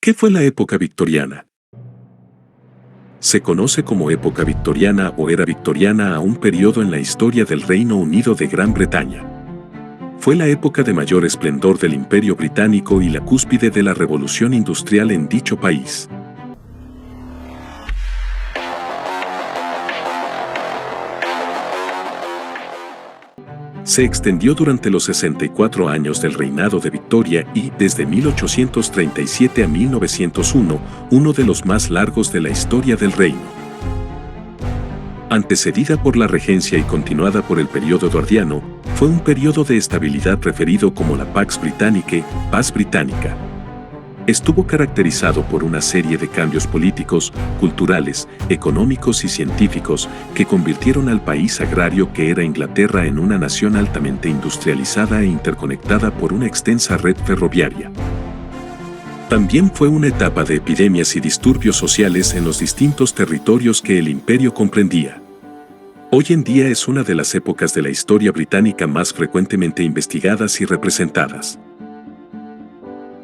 ¿Qué fue la época victoriana? Se conoce como época victoriana o era victoriana a un periodo en la historia del Reino Unido de Gran Bretaña. Fue la época de mayor esplendor del Imperio Británico y la cúspide de la revolución industrial en dicho país. Se extendió durante los 64 años del reinado de Victoria y, desde 1837 a 1901, uno de los más largos de la historia del reino. Antecedida por la regencia y continuada por el periodo eduardiano, fue un periodo de estabilidad referido como la Pax Britannicae, paz británica. Estuvo caracterizado por una serie de cambios políticos, culturales, económicos y científicos que convirtieron al país agrario que era Inglaterra en una nación altamente industrializada e interconectada por una extensa red ferroviaria. También fue una etapa de epidemias y disturbios sociales en los distintos territorios que el imperio comprendía. Hoy en día es una de las épocas de la historia británica más frecuentemente investigadas y representadas.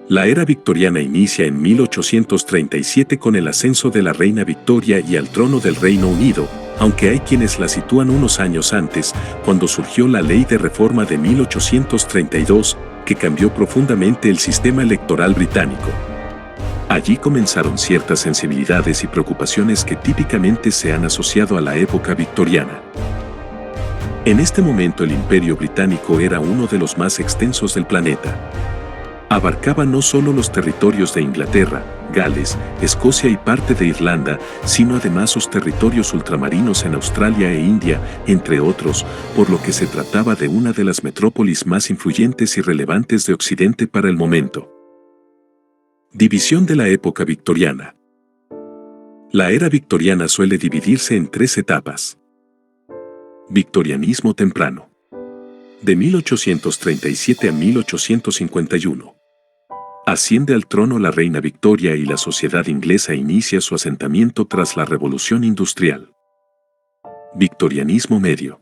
La era victoriana inicia en 1837 con el ascenso de la reina Victoria y al trono del Reino Unido, aunque hay quienes la sitúan unos años antes, cuando surgió la Ley de Reforma de 1832, que cambió profundamente el sistema electoral británico. Allí comenzaron ciertas sensibilidades y preocupaciones que típicamente se han asociado a la época victoriana. En este momento el Imperio Británico era uno de los más extensos del planeta. Abarcaba no solo los territorios de Inglaterra, Gales, Escocia y parte de Irlanda, sino además sus territorios ultramarinos en Australia e India, entre otros, por lo que se trataba de una de las metrópolis más influyentes y relevantes de Occidente para el momento. División de la época victoriana. La era victoriana suele dividirse en tres etapas. Victorianismo temprano. De 1837 a 1851. Asciende al trono la reina Victoria y la sociedad inglesa inicia su asentamiento tras la Revolución Industrial. Victorianismo medio.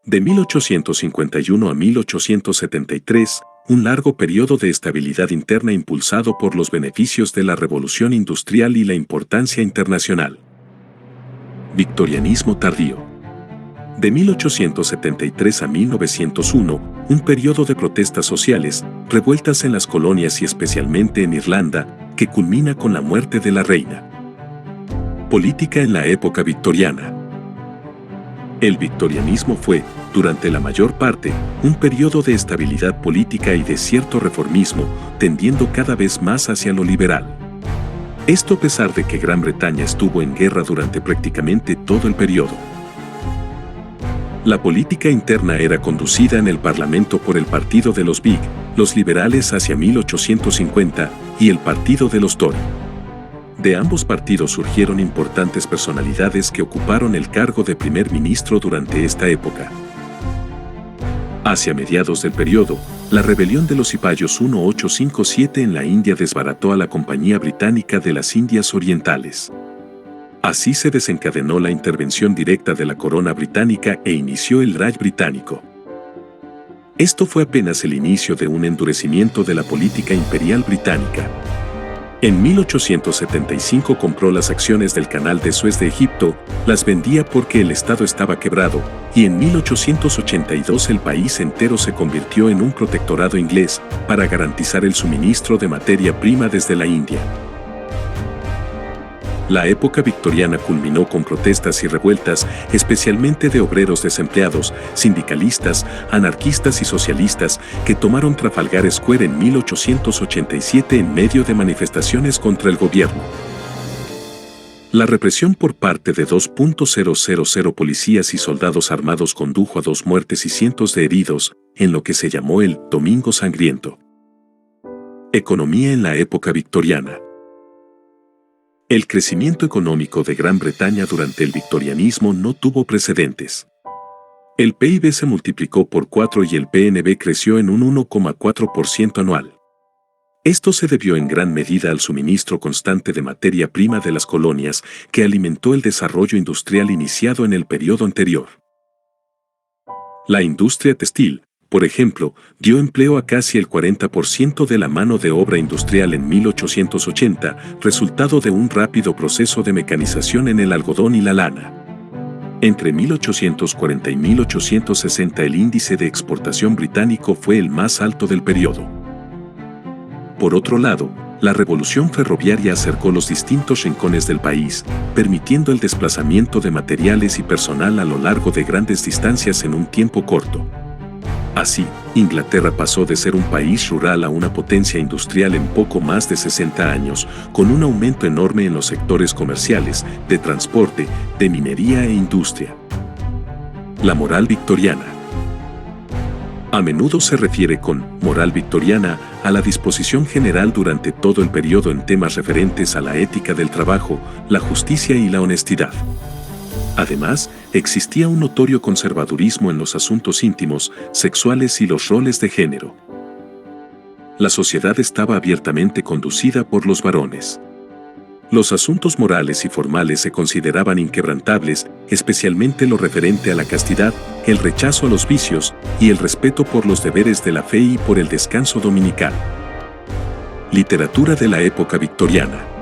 De 1851 a 1873, un largo periodo de estabilidad interna impulsado por los beneficios de la Revolución Industrial y la importancia internacional. Victorianismo tardío. De 1873 a 1901, un periodo de protestas sociales, revueltas en las colonias y especialmente en Irlanda, que culmina con la muerte de la reina. Política en la época victoriana. El victorianismo fue, durante la mayor parte, un periodo de estabilidad política y de cierto reformismo, tendiendo cada vez más hacia lo liberal. Esto a pesar de que Gran Bretaña estuvo en guerra durante prácticamente todo el periodo. La política interna era conducida en el Parlamento por el partido de los Whig, los liberales hacia 1850, y el partido de los Tory. De ambos partidos surgieron importantes personalidades que ocuparon el cargo de primer ministro durante esta época. Hacia mediados del periodo, la rebelión de los cipayos 1857 en la India desbarató a la Compañía Británica de las Indias Orientales. Así se desencadenó la intervención directa de la corona británica e inició el Raj británico. Esto fue apenas el inicio de un endurecimiento de la política imperial británica. En 1875 compró las acciones del Canal de Suez de Egipto, las vendía porque el Estado estaba quebrado, y en 1882 el país entero se convirtió en un protectorado inglés para garantizar el suministro de materia prima desde la India. La época victoriana culminó con protestas y revueltas, especialmente de obreros desempleados, sindicalistas, anarquistas y socialistas, que tomaron Trafalgar Square en 1887 en medio de manifestaciones contra el gobierno. La represión por parte de 2.000 policías y soldados armados condujo a 2 muertes y cientos de heridos, en lo que se llamó el Domingo Sangriento. Economía en la época victoriana. El crecimiento económico de Gran Bretaña durante el victorianismo no tuvo precedentes. El PIB se multiplicó por 4 y el PNB creció en un 1,4% anual. Esto se debió en gran medida al suministro constante de materia prima de las colonias, que alimentó el desarrollo industrial iniciado en el periodo anterior. La industria textil, por ejemplo, dio empleo a casi el 40% de la mano de obra industrial en 1880, resultado de un rápido proceso de mecanización en el algodón y la lana. Entre 1840 y 1860 el índice de exportación británico fue el más alto del periodo. Por otro lado, la revolución ferroviaria acercó los distintos rincones del país, permitiendo el desplazamiento de materiales y personal a lo largo de grandes distancias en un tiempo corto. Así, Inglaterra pasó de ser un país rural a una potencia industrial en poco más de 60 años, con un aumento enorme en los sectores comerciales, de transporte, de minería e industria. La moral victoriana. A menudo se refiere con moral victoriana a la disposición general durante todo el periodo en temas referentes a la ética del trabajo, la justicia y la honestidad. Además, existía un notorio conservadurismo en los asuntos íntimos, sexuales y los roles de género. La sociedad estaba abiertamente conducida por los varones. Los asuntos morales y formales se consideraban inquebrantables, especialmente lo referente a la castidad, el rechazo a los vicios y el respeto por los deberes de la fe y por el descanso dominical. Literatura de la época victoriana.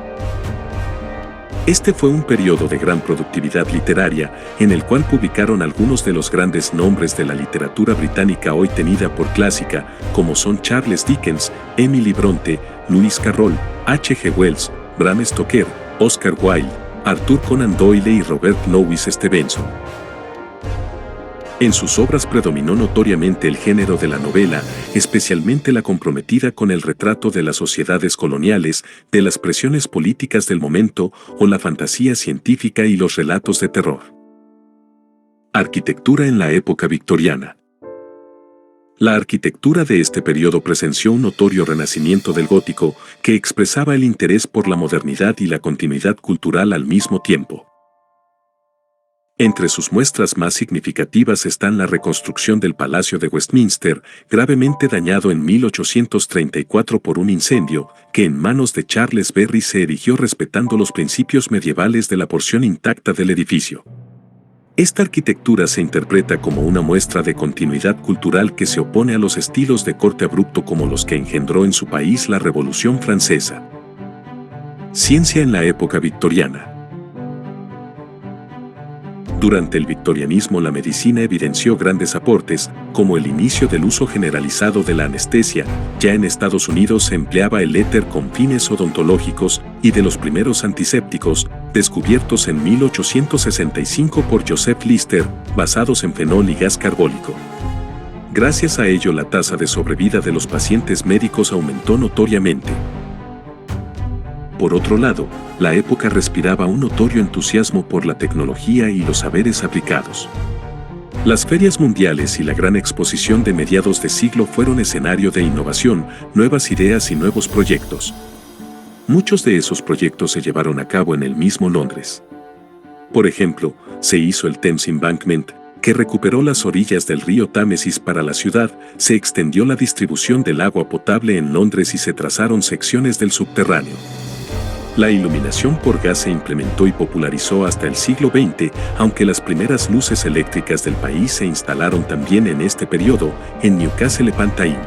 Este fue un periodo de gran productividad literaria, en el cual publicaron algunos de los grandes nombres de la literatura británica hoy tenida por clásica, como son Charles Dickens, Emily Bronte, Lewis Carroll, H. G. Wells, Bram Stoker, Oscar Wilde, Arthur Conan Doyle y Robert Louis Stevenson. En sus obras predominó notoriamente el género de la novela, especialmente la comprometida con el retrato de las sociedades coloniales, de las presiones políticas del momento o la fantasía científica y los relatos de terror. Arquitectura en la época victoriana. La arquitectura de este periodo presenció un notorio renacimiento del gótico que expresaba el interés por la modernidad y la continuidad cultural al mismo tiempo. Entre sus muestras más significativas están la reconstrucción del Palacio de Westminster, gravemente dañado en 1834 por un incendio, que en manos de Charles Berry se erigió respetando los principios medievales de la porción intacta del edificio. Esta arquitectura se interpreta como una muestra de continuidad cultural que se opone a los estilos de corte abrupto como los que engendró en su país la Revolución Francesa. Ciencia en la época victoriana. Durante el victorianismo la medicina evidenció grandes aportes, como el inicio del uso generalizado de la anestesia, ya en Estados Unidos se empleaba el éter con fines odontológicos, y de los primeros antisépticos, descubiertos en 1865 por Joseph Lister, basados en fenol y gas carbólico. Gracias a ello la tasa de sobrevida de los pacientes médicos aumentó notoriamente. Por otro lado, la época respiraba un notorio entusiasmo por la tecnología y los saberes aplicados. Las ferias mundiales y la gran exposición de mediados de siglo fueron escenario de innovación, nuevas ideas y nuevos proyectos. Muchos de esos proyectos se llevaron a cabo en el mismo Londres. Por ejemplo, se hizo el Thames Embankment, que recuperó las orillas del río Támesis para la ciudad, se extendió la distribución del agua potable en Londres y se trazaron secciones del subterráneo. La iluminación por gas se implementó y popularizó hasta el siglo XX, aunque las primeras luces eléctricas del país se instalaron también en este periodo, en Newcastle upon Tyne.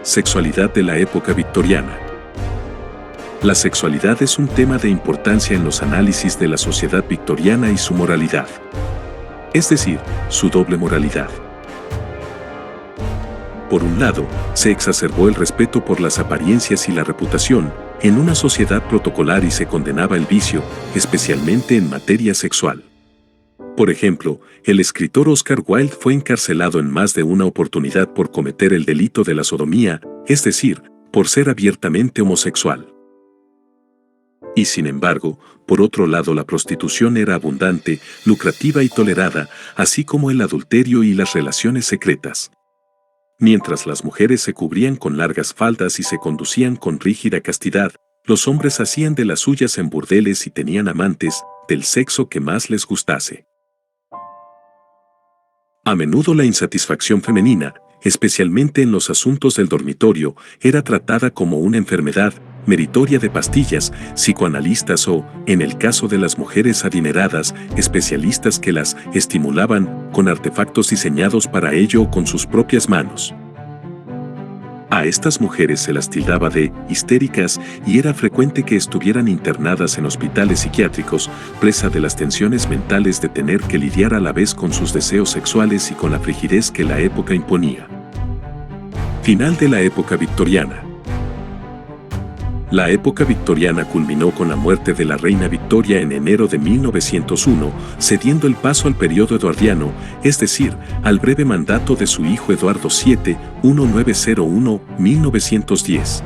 Sexualidad de la época victoriana. La sexualidad es un tema de importancia en los análisis de la sociedad victoriana y su moralidad. Es decir, su doble moralidad. Por un lado, se exacerbó el respeto por las apariencias y la reputación, en una sociedad protocolar y se condenaba el vicio, especialmente en materia sexual. Por ejemplo, el escritor Oscar Wilde fue encarcelado en más de una oportunidad por cometer el delito de la sodomía, es decir, por ser abiertamente homosexual. Y sin embargo, por otro lado la prostitución era abundante, lucrativa y tolerada, así como el adulterio y las relaciones secretas. Mientras las mujeres se cubrían con largas faldas y se conducían con rígida castidad, los hombres hacían de las suyas en burdeles y tenían amantes, del sexo que más les gustase. A menudo la insatisfacción femenina, especialmente en los asuntos del dormitorio, era tratada como una enfermedad, meritoria de pastillas, psicoanalistas o, en el caso de las mujeres adineradas, especialistas que las estimulaban con artefactos diseñados para ello o con sus propias manos. A estas mujeres se las tildaba de histéricas y era frecuente que estuvieran internadas en hospitales psiquiátricos, presa de las tensiones mentales de tener que lidiar a la vez con sus deseos sexuales y con la frigidez que la época imponía. Final de la época victoriana. La época victoriana culminó con la muerte de la reina Victoria en enero de 1901, cediendo el paso al periodo eduardiano, es decir, al breve mandato de su hijo Eduardo VII, 1901-1910.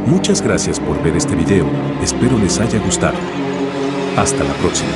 Muchas gracias por ver este video, espero les haya gustado. Hasta la próxima.